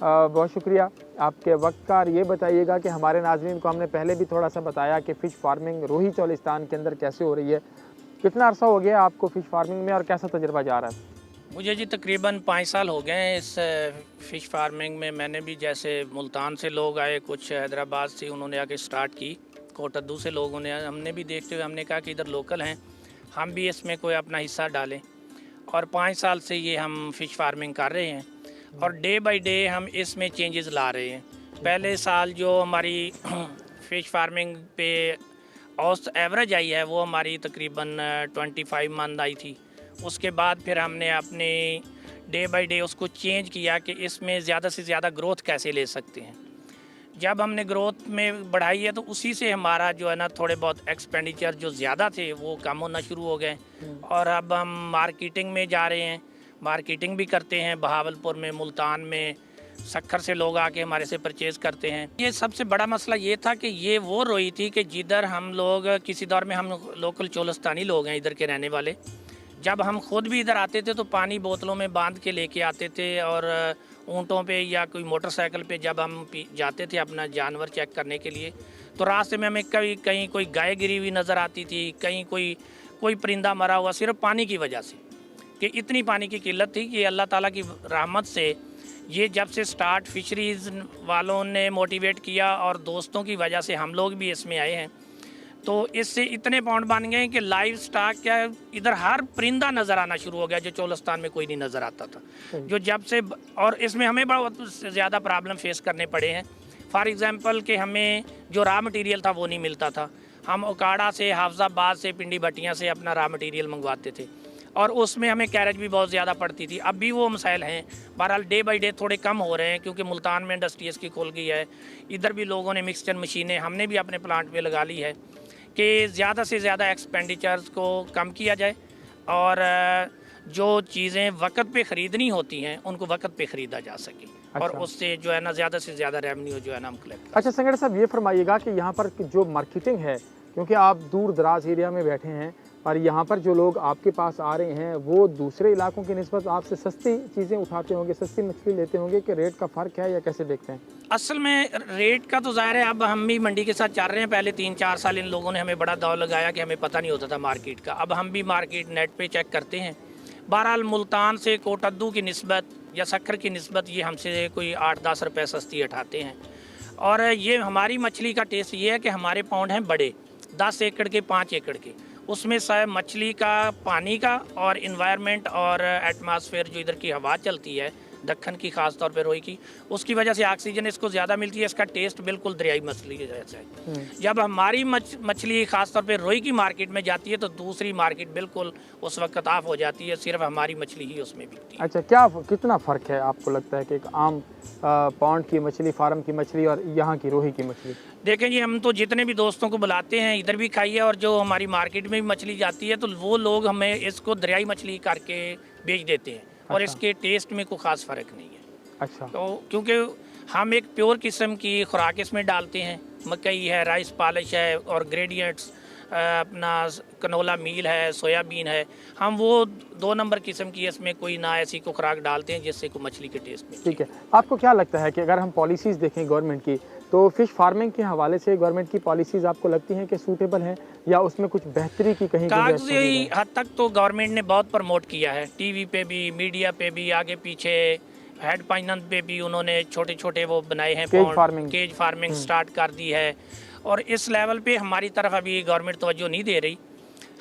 बहुत शुक्रिया आपके वक्त का। और ये बताइएगा कि हमारे नाज़रीन को हमने पहले भी थोड़ा सा बताया कि फ़िश फार्मिंग रोही चोलिस्तान के अंदर कैसे हो रही है। कितना अरसा हो गया आपको फ़िश फार्मिंग में और कैसा तजुर्बा जा रहा है? मुझे जी तकरीबन 5 साल हो गए हैं इस फ़िश फार्मिंग में। मैंने भी जैसे मुल्तान से लोग आए, कुछ हैदराबाद से उन्होंने आके स्टार्ट की, कोटद्दू से लोगों ने, हमने भी देखते हुए हमने कहा कि इधर लोकल हैं, हम भी इसमें कोई अपना हिस्सा डालें। और 5 साल से ये हम फ़िश फार्मिंग कर रहे हैं और डे बाय डे हम इसमें चेंजेस ला रहे हैं। पहले साल जो हमारी फ़िश फार्मिंग पे औसत एवरेज आई है वो हमारी तकरीबन 25 मन आई थी। उसके बाद फिर हमने अपने डे बाय डे उसको चेंज किया कि इसमें ज़्यादा से ज़्यादा ग्रोथ कैसे ले सकते हैं। जब हमने ग्रोथ में बढ़ाई है तो उसी से हमारा जो है ना थोड़े बहुत एक्सपेंडिचर जो ज़्यादा थे वो कम होना शुरू हो गए। और अब हम मार्केटिंग में जा रहे हैं, मार्केटिंग भी करते हैं। बहावलपुर में, मुल्तान में, सक्खर से लोग आके हमारे से परचेज़ करते हैं। ये सबसे बड़ा मसला ये था कि ये वो रोई थी कि जिधर हम लोग किसी दौर में, हम लोकल चोलिस्तानी लोग हैं इधर के रहने वाले, जब हम खुद भी इधर आते थे तो पानी बोतलों में बांध के लेके आते थे। और ऊँटों पे या कोई मोटरसाइकिल पे जब हम जाते थे अपना जानवर चेक करने के लिए, तो रास्ते में हमें कहीं कोई गाय गिरी हुई नज़र आती थी, कहीं कोई परिंदा मरा हुआ, सिर्फ पानी की वजह से। कि इतनी पानी की किल्लत थी कि अल्लाह ताला की रहमत से ये जब से स्टार्ट फिशरीज़ वालों ने मोटिवेट किया और दोस्तों की वजह से हम लोग भी इसमें आए हैं, तो इससे इतने पॉइंट बन गए कि लाइव स्टॉक क्या इधर हर परिंदा नज़र आना शुरू हो गया जो चोलिस्तान में कोई नहीं नज़र आता था। जो जब से, और इसमें हमें बहुत ज़्यादा प्रॉब्लम फेस करने पड़े हैं। फॉर एग्ज़ाम्पल कि हमें जो रॉ मटेरियल था वो नहीं मिलता था। हम उकाड़ा से, हाफजाबाद से, पिंडी भट्टियाँ से अपना रॉ मटेरियल मंगवाते थे और उसमें हमें कैरेज भी बहुत ज़्यादा पड़ती थी। अब भी वो मसाइल हैं, बहरहाल डे बाई डे थोड़े कम हो रहे हैं क्योंकि मुल्तान में इंडस्ट्री इसकी खुल गई है। इधर भी लोगों ने मिक्सचर मशीनें हमने भी अपने प्लांट पे लगा ली है कि ज़्यादा से ज़्यादा एक्सपेंडिचर्स को कम किया जाए और जो चीज़ें वक्त पे ख़रीदनी होती हैं उनको वक्त पे ख़रीदा जा सके। अच्छा। और उससे जो है ना ज़्यादा से ज़्यादा रेवेन्यू जो है ना हम कलेक्ट। अच्छा संगड़ साहब, ये फरमाइएगा कि यहाँ पर जो मार्केटिंग है, क्योंकि आप दूर दराज एरिया में बैठे हैं और यहाँ पर जो लोग आपके पास आ रहे हैं वो दूसरे इलाकों की निस्बत आपसे सस्ती चीज़ें उठाते होंगे, सस्ती मछली लेते होंगे, कि रेट का फ़र्क है या कैसे देखते हैं? असल में रेट का तो ज़ाहिर है, अब हम भी मंडी के साथ चल रहे हैं। पहले 3-4 साल इन लोगों ने हमें बड़ा दाव लगाया कि हमें पता नहीं होता था मार्केट का। अब हम भी मार्केट नेट पे चेक करते हैं। बहरहाल मुल्तान से कोटद्दू की निस्बत या सक्खर की निस्बत ये हमसे कोई 8-10 रुपये सस्ती उठाते हैं। और ये हमारी मछली का टेस्ट ये है कि हमारे पाउंड हैं बड़े, 10 एकड़ के, 5 एकड़ के। उसमें शायद मछली का, पानी का और इन्वायरमेंट और एटमॉस्फेयर जो इधर की हवा चलती है दक्खन की, ख़ास तौर पे रोई की, उसकी वजह से ऑक्सीजन इसको ज़्यादा मिलती है। इसका टेस्ट बिल्कुल दरियाई मछली जैसा है। जब हमारी मछली ख़ास तौर पे रोई की मार्केट में जाती है तो दूसरी मार्केट बिल्कुल उस वक्त ऑफ हो जाती है, सिर्फ हमारी मछली ही उसमें बिकती है। अच्छा, कितना फ़र्क है आपको लगता है कि एक आम पॉन्ड की मछली, फार्म की मछली और यहाँ की रोही की मछली? देखें जी, हम तो जितने भी दोस्तों को बुलाते हैं इधर भी खाइए, और जो हमारी मार्केट में भी मछली जाती है तो वो लोग हमें इसको दरियाई मछली करके बेच देते हैं। और अच्छा। इसके टेस्ट में कोई ख़ास फ़र्क नहीं है। अच्छा। तो क्योंकि हम एक प्योर किस्म की खुराक इसमें डालते हैं, मकई है, राइस पॉलिश है और ग्रेडियंट्स, अपना कनोला मील है, सोयाबीन है। हम वो 2 नंबर किस्म की इसमें कोई ना ऐसी को खुराक डालते हैं जिससे को मछली के टेस्ट में। ठीक है, आपको क्या लगता है कि अगर हम पॉलिसीज़ देखें गवर्नमेंट की, तो फ़िश फार्मिंग के हवाले से गवर्नमेंट की पॉलिसीज़ आपको लगती हैं कि सूटेबल हैं या उसमें कुछ बेहतरी की कहीं गुंजाइश मौजूद है? कागजी हद तक तो गवर्नमेंट ने बहुत प्रमोट किया है, टीवी पे भी, मीडिया पे भी, आगे पीछे हेड पाइनन पे भी उन्होंने छोटे छोटे वो बनाए हैं, केज फार्मिंग स्टार्ट कर दी है। और इस लेवल पे हमारी तरफ अभी गवर्नमेंट तवज्जो नहीं दे रही।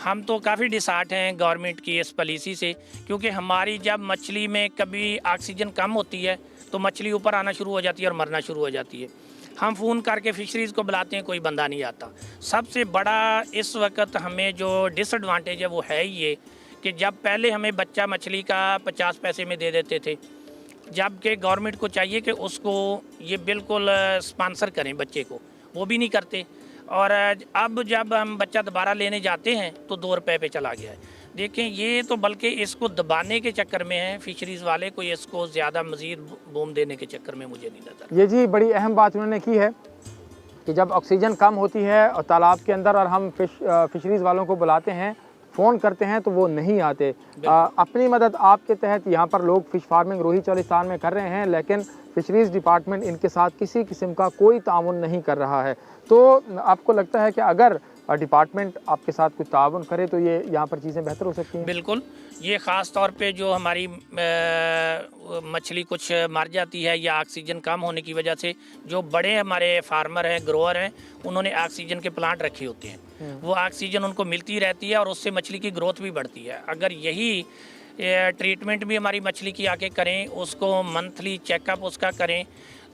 हम तो काफ़ी डिसहार्ट हैं गवर्नमेंट की इस पॉलिसी से, क्योंकि हमारी जब मछली में कभी ऑक्सीजन कम होती है तो मछली ऊपर आना शुरू हो जाती है और मरना शुरू हो जाती है। हम फ़ोन करके फ़िशरीज़ को बुलाते हैं, कोई बंदा नहीं आता। सबसे बड़ा इस वक्त हमें जो डिसएडवांटेज है वो है ये कि जब पहले हमें बच्चा मछली का 50 पैसे में दे देते थे, जबकि गवर्नमेंट को चाहिए कि उसको ये बिल्कुल स्पॉन्सर करें बच्चे को, वो भी नहीं करते। और अब जब हम बच्चा दोबारा लेने जाते हैं तो 2 रुपये पे चला गया है। देखें, ये तो बल्कि इसको दबाने के चक्कर में है फ़िशरीज़ वाले को, इसको ज़्यादा मज़ीद बूम देने के चक्कर में मुझे नहीं नज़र। ये जी बड़ी अहम बात उन्होंने की है कि जब ऑक्सीजन कम होती है और तालाब के अंदर और हम फिशरीज़ वालों को बुलाते हैं फ़ोन करते हैं तो वो नहीं आते। अपनी मदद आपके तहत यहाँ पर लोग फ़िश फार्मिंग रोही चोलिस्तान में कर रहे हैं, लेकिन फ़िशरीज़ डिपार्टमेंट इनके साथ किसी किस्म का कोई ताउन नहीं कर रहा है। तो आपको लगता है कि अगर डिपार्टमेंट आपके साथ कुछ ताउन करे तो ये यहाँ पर चीज़ें बेहतर हो सकती हैं? बिल्कुल, ये ख़ास तौर पे जो हमारी मछली कुछ मर जाती है या ऑक्सीजन कम होने की वजह से, जो बड़े हमारे फार्मर हैं, ग्रोअर हैं, उन्होंने ऑक्सीजन के प्लांट रखे होते हैं। वो ऑक्सीजन उनको मिलती रहती है और उससे मछली की ग्रोथ भी बढ़ती है। अगर यही ट्रीटमेंट भी हमारी मछली की आके करें, उसको मंथली चेकअप उसका करें,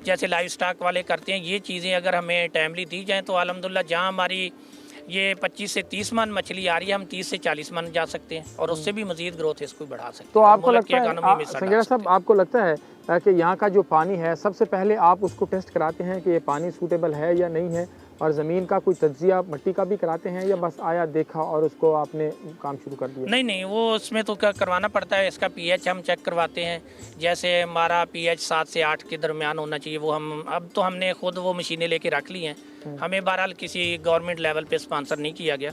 जैसे लाइव स्टॉक वाले करते हैं, ये चीज़ें अगर हमें टाइमली दी जाएँ तो अल्हम्दुलिल्लाह जहाँ हमारी ये 25 से 30 मन मछली आ रही है, हम 30 से 40 मन जा सकते हैं और उससे भी मजीद ग्रोथ इसको बढ़ा सकते हैं। तो आपको लगता है संजय साहब, आपको लगता है कि यहाँ का जो पानी है, सबसे पहले आप उसको टेस्ट कराते हैं कि ये पानी सूटेबल है या नहीं है, और ज़मीन का कोई तज्जिया मिट्टी का भी कराते हैं, या बस आया देखा और उसको आपने काम शुरू कर दिया? नहीं, वो उसमें तो क्या करवाना पड़ता है, इसका पीएच हम चेक करवाते हैं। जैसे हमारा पीएच 7 से 8 के दरमियान होना चाहिए, वो हम अब तो हमने खुद वो मशीनें लेके रख ली हैं। हमें बहरहाल किसी गवर्नमेंट लेवल पे स्पॉन्सर नहीं किया गया।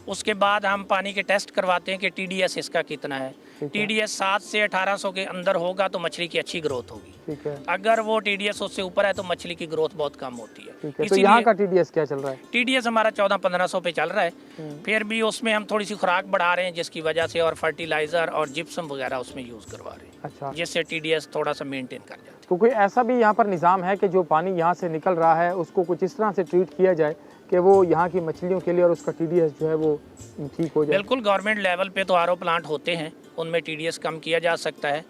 उसके बाद हम पानी के टेस्ट करवाते हैं कि टीडीएस इसका कितना है। टीडीएस 7 से 1800 के अंदर होगा तो मछली की अच्छी ग्रोथ होगी। ठीक है। अगर वो टीडीएस उससे ऊपर है तो मछली की ग्रोथ बहुत कम होती है। ठीक है। तो यहाँ का टीडीएस क्या चल रहा है? टीडीएस हमारा 14-1500 पे चल रहा है। फिर भी उसमें हम थोड़ी सी खुराक बढ़ा रहे हैं, जिसकी वजह से, और फर्टिलाइजर और जिप्सम वगैरह उसमें यूज़ करवा रहे हैं। अच्छा। जिससे टीडीएस थोड़ा सा मेंटेन कर जाए। तो कोई ऐसा भी यहाँ पर निज़ाम है कि जो पानी यहाँ से निकल रहा है उसको कुछ इस तरह से ट्रीट किया जाए कि वो यहाँ की मछलियों के लिए और उसका टीडीएस जो है वो ठीक हो जाए? बिल्कुल, गवर्नमेंट लेवल पे तो आरओ प्लांट होते हैं, उनमें टीडीएस कम किया जा सकता है।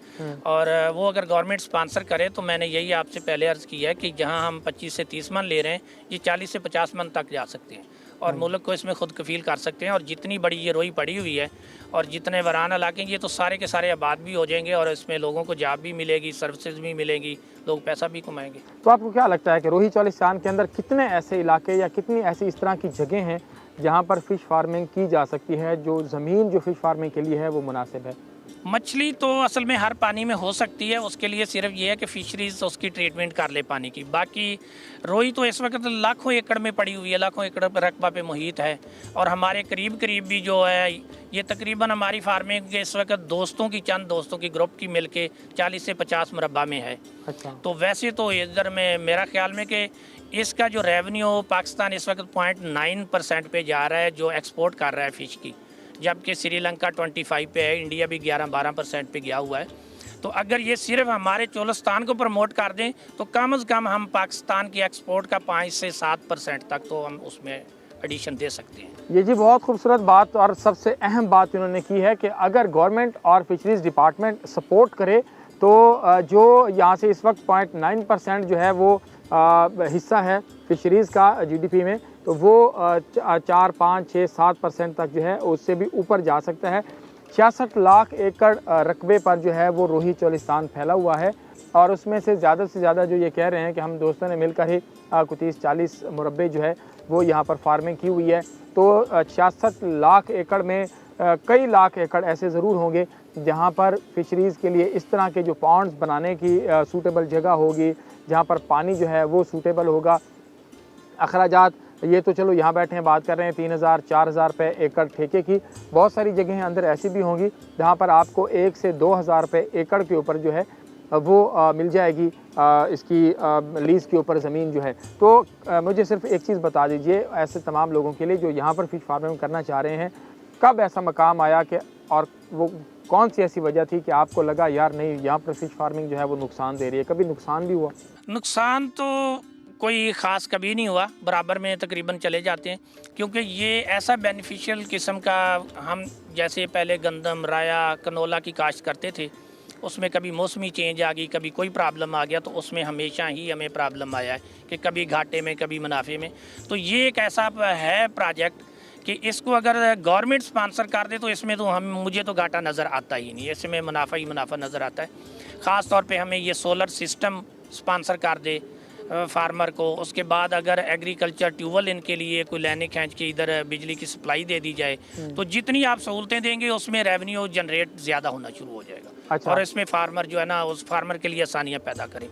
और वो अगर गवर्नमेंट स्पॉन्सर करे तो मैंने यही आपसे पहले अर्ज़ किया है कि जहाँ हम 25 से 30 मन ले रहे हैं, ये 40 से 50 मन तक जा सकते हैं और मुल्क को इसमें खुद कफील कर सकते हैं। और जितनी बड़ी ये रोई पड़ी हुई है और जितने वरान इलाके, ये तो सारे के सारे आबाद भी हो जाएंगे और इसमें लोगों को जॉब भी मिलेगी, सर्विसेज भी मिलेगी, लोग पैसा भी कमाएंगे। तो आपको क्या लगता है कि रोही चोलिस्तान के अंदर कितने ऐसे इलाके या कितनी ऐसी इस तरह की जगह हैं जहाँ पर फ़िश फार्मिंग की जा सकती है, जो ज़मीन जो फ़िश फार्मिंग के लिए है वो मुनासिब है? मछली तो असल में हर पानी में हो सकती है, उसके लिए सिर्फ ये है कि फिशरीज उसकी ट्रीटमेंट कर ले पानी की। बाकी रोई तो इस वक्त लाखों एकड़ में पड़ी हुई है, लाखों एकड़ पर रकबा पे मुहित है। और हमारे करीब भी जो है, ये तकरीबन हमारी फार्मिंग के इस वक्त चंद दोस्तों की ग्रुप की मिलके 40 से 50 मुरब्बा में है। अच्छा। तो वैसे तो इधर में मेरा ख्याल में कि इसका जो रेवेन्यू पाकिस्तान इस वक्त 0.9% पे जा रहा है जो एक्सपोर्ट कर रहा है फ़िश की, जबकि श्रीलंका 25 पे है, इंडिया भी 11-12% पे गया हुआ है। तो अगर ये सिर्फ हमारे चोलिस्तान को प्रमोट कर दें तो कम से कम हम पाकिस्तान की एक्सपोर्ट का 5 से 7% तक तो हम उसमें एडिशन दे सकते हैं। ये जी बहुत खूबसूरत बात और सबसे अहम बात इन्होंने की है कि अगर गवर्नमेंट और फिशरीज़ डिपार्टमेंट सपोर्ट करे तो जो यहाँ से इस वक्त 0.9% जो है वो हिस्सा है फिशरीज़ का जीडीपी में, तो वो 4, 5, 6, 7% तक जो है उससे भी ऊपर जा सकता है। 66 लाख एकड़ रकबे पर जो है वो रोही चोलिस्तान फैला हुआ है और उसमें से ज़्यादा जो ये कह रहे हैं कि हम दोस्तों ने मिलकर ही 30-40 मुरब्बे जो है वो यहाँ पर फार्मिंग की हुई है। तो 66 लाख एकड़ में कई लाख एकड़ ऐसे ज़रूर होंगे जहाँ पर फिशरीज़ के लिए इस तरह के जो पॉन्ड्स बनाने की सूटेबल जगह होगी, जहाँ पर पानी जो है वो सूटेबल होगा। अखराजात ये तो चलो यहाँ बैठे हैं बात कर रहे हैं 3000-4000 रुपये एकड़ ठेके की, बहुत सारी जगहें अंदर ऐसी भी होंगी जहाँ पर आपको 1 से 2000 रुपये एकड़ के ऊपर जो है वो मिल जाएगी इसकी लीज़ के ऊपर ज़मीन जो है। तो मुझे सिर्फ एक चीज़ बता दीजिए ऐसे तमाम लोगों के लिए जो यहाँ पर फ़िश फार्मिंग करना चाह रहे हैं, कब ऐसा मकाम आया कि और वो कौन सी ऐसी वजह थी कि आपको लगा यार नहीं यहाँ पर फ़िश फार्मिंग जो है वो नुकसान दे रही है? कभी नुकसान भी हुआ? नुकसान तो कोई ख़ास कभी नहीं हुआ, बराबर में तकरीबन चले जाते हैं, क्योंकि ये ऐसा बेनिफिशियल किस्म का, हम जैसे पहले गंदम, राया, कनोला की काश्त करते थे, उसमें कभी मौसमी चेंज आ गई, कभी कोई प्रॉब्लम आ गया, तो उसमें हमेशा ही हमें प्रॉब्लम आया है कि कभी घाटे में कभी मुनाफे में। तो ये एक ऐसा है प्रोजेक्ट कि इसको अगर गवर्नमेंट स्पॉन्सर कर दे तो इसमें तो मुझे तो घाटा नज़र आता ही नहीं, इसमें मुनाफा ही मुनाफा नज़र आता है। ख़ास तौर पे हमें ये सोलर सिस्टम स्पॉन्सर कर दे फार्मर को, उसके बाद अगर एग्रीकल्चर ट्यूबवेल इनके लिए कोई लाइनें खींच के इधर बिजली की सप्लाई दे दी जाए, तो जितनी आप सहूलतें देंगे उसमें रेवेन्यू जनरेट ज़्यादा होना शुरू हो जाएगा। अच्छा। और इसमें फार्मर जो है ना, उस फार्मर के लिए आसानियाँ पैदा करें।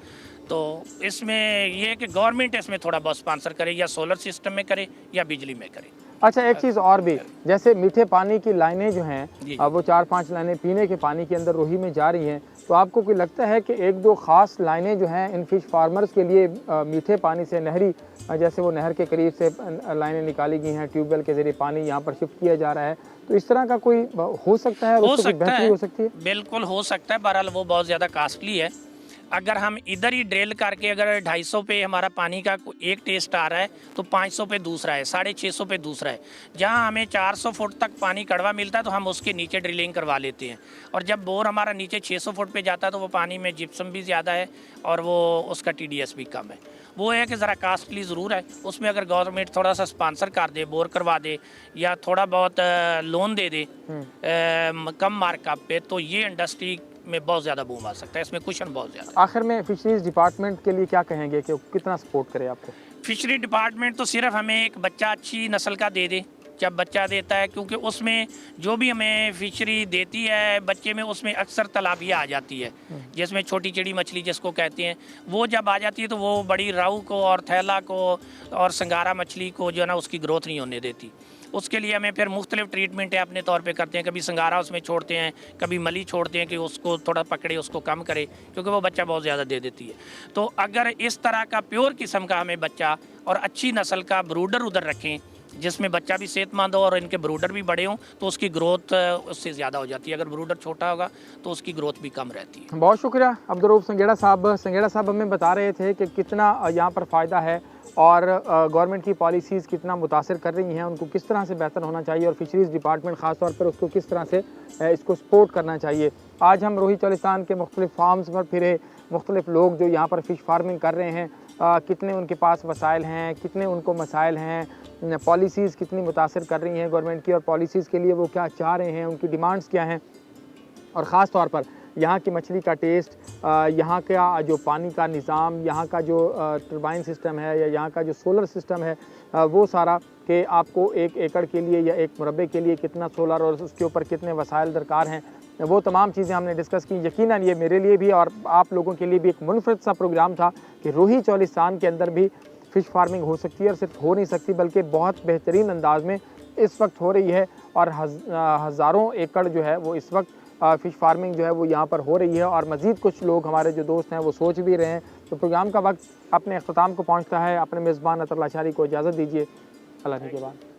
तो इसमें ये है कि गवर्नमेंट इसमें थोड़ा बहुत स्पॉन्सर करे, या सोलर सिस्टम में करे या बिजली में करे। अच्छा, एक चीज़ और भी, जैसे मीठे पानी की लाइनें जो हैं जी। वो 4-5 लाइनें पीने के पानी के अंदर रोही में जा रही हैं, तो आपको कोई लगता है कि 1-2 ख़ास लाइनें जो हैं इन फ़िश फार्मर्स के लिए मीठे पानी से नहरी जैसे वो नहर के करीब से लाइनें निकाली गई हैं, ट्यूबवेल के ज़रिए पानी यहाँ पर शिफ्ट किया जा रहा है, तो इस तरह का कोई हो सकता है और हो उससे कोई सकता बेहतरी है, हो सकती है? बिल्कुल हो सकता है। बहरहाल वो बहुत ज़्यादा कॉस्टली है। अगर हम इधर ही ड्रिल करके अगर 250 पे हमारा पानी का एक टेस्ट आ रहा है तो 500 पे दूसरा है, 650 पे दूसरा है। जहां हमें 400 फुट तक पानी कड़वा मिलता है तो हम उसके नीचे ड्रिलिंग करवा लेते हैं, और जब बोर हमारा नीचे 600 फुट पे जाता है तो वो पानी में जिप्सम भी ज़्यादा है और वो उसका TDS भी कम है। वो है कि ज़रा कास्टली ज़रूर है, उसमें अगर गवर्नमेंट थोड़ा सा स्पॉन्सर कर दे, बोर करवा दे या थोड़ा बहुत लोन दे दे कम मार्कअप पे, तो ये इंडस्ट्री में बहुत ज़्यादा बूम आ सकता है, इसमें कुशन बहुत ज़्यादा। आखिर में फिशरीज़ डिपार्टमेंट के लिए क्या कहेंगे कि कितना सपोर्ट करे आपको? फिशरी डिपार्टमेंट तो सिर्फ हमें एक बच्चा अच्छी नस्ल का दे दे, जब बच्चा देता है, क्योंकि उसमें जो भी हमें फिशरी देती है बच्चे में, उसमें अक्सर तालाबिया आ जाती है, जिसमें छोटी चिड़ी मछली जिसको कहते हैं, वो जब आ जाती है तो वो बड़ी राऊ को और थैला को और संगारा मछली को जो है ना उसकी ग्रोथ नहीं होने देती। उसके लिए हमें फिर मुख्तलिफ ट्रीटमेंट है अपने तौर पे करते हैं, कभी संगारा उसमें छोड़ते हैं, कभी मली छोड़ते हैं कि उसको थोड़ा पकड़े, उसको कम करे, क्योंकि वो बच्चा बहुत ज़्यादा दे देती है। तो अगर इस तरह का प्योर किस्म का हमें बच्चा और अच्छी नस्ल का ब्रूडर उधर रखें जिसमें बच्चा भी सेहतमंद हो और इनके ब्रूडर भी बड़े हों, तो उसकी ग्रोथ उससे ज़्यादा हो जाती है। अगर ब्रूडर छोटा होगा तो उसकी ग्रोथ भी कम रहती है। बहुत शुक्रिया अब्दुर्रऊफ संगेड़ा साहब हमें बता रहे थे कि कितना यहाँ पर फ़ायदा है और गवर्नमेंट की पॉलिसीज़ कितना मुतासर कर रही हैं, उनको किस तरह से बेहतर होना चाहिए और फिशरीज़ डिपार्टमेंट ख़ास तौर पर उसको किस तरह से इसको सपोर्ट करना चाहिए। आज हम रोही चौलिस्तान के मुख्तलिफ़ फार्म्स पर फिरे, मुख्तलिफ़ लोग जो यहाँ पर फ़िश फार्मिंग कर रहे हैं, कितने उनके पास वसाइल हैं, कितने उनको मसाइल हैं, पॉलिसीज़ कितनी मुतासर कर रही हैं गवर्नमेंट की और पॉलिसीज़ के लिए वो क्या चाह रहे हैं, उनकी डिमांड्स क्या हैं, और ख़ास तौर पर यहाँ की मछली का टेस्ट, यहाँ का जो पानी का निज़ाम, यहाँ का जो टरबाइन सिस्टम है या यहाँ का जो सोलर सिस्टम है, वो सारा कि आपको 1 एकड़ के लिए या 1 मुरब्बे के लिए कितना सोलर और उसके ऊपर कितने वसाइल दरकार हैं, वो तमाम चीज़ें हमने डिस्कस की। यकीनन ये मेरे लिए भी और आप लोगों के लिए भी एक मुनफरद सा प्रोग्राम था कि रोही चौलिस्तान के अंदर भी फ़िश फार्मिंग हो सकती है, और सिर्फ हो नहीं सकती बल्कि बहुत बेहतरीन अंदाज में इस वक्त हो रही है, और हज़ारों एकड़ जो है वो इस वक्त फ़िश फार्मिंग जो है वो यहाँ पर हो रही है, और मज़ीद कुछ लोग हमारे जो दोस्त हैं वो सोच भी रहे हैं। तो प्रोग्राम का वक्त अपने अख्ताम को पहुँचता है। अपने मेज़बान अतुल्लाह अशआरी को इजाज़त दीजिए। अल्लाह के बाद।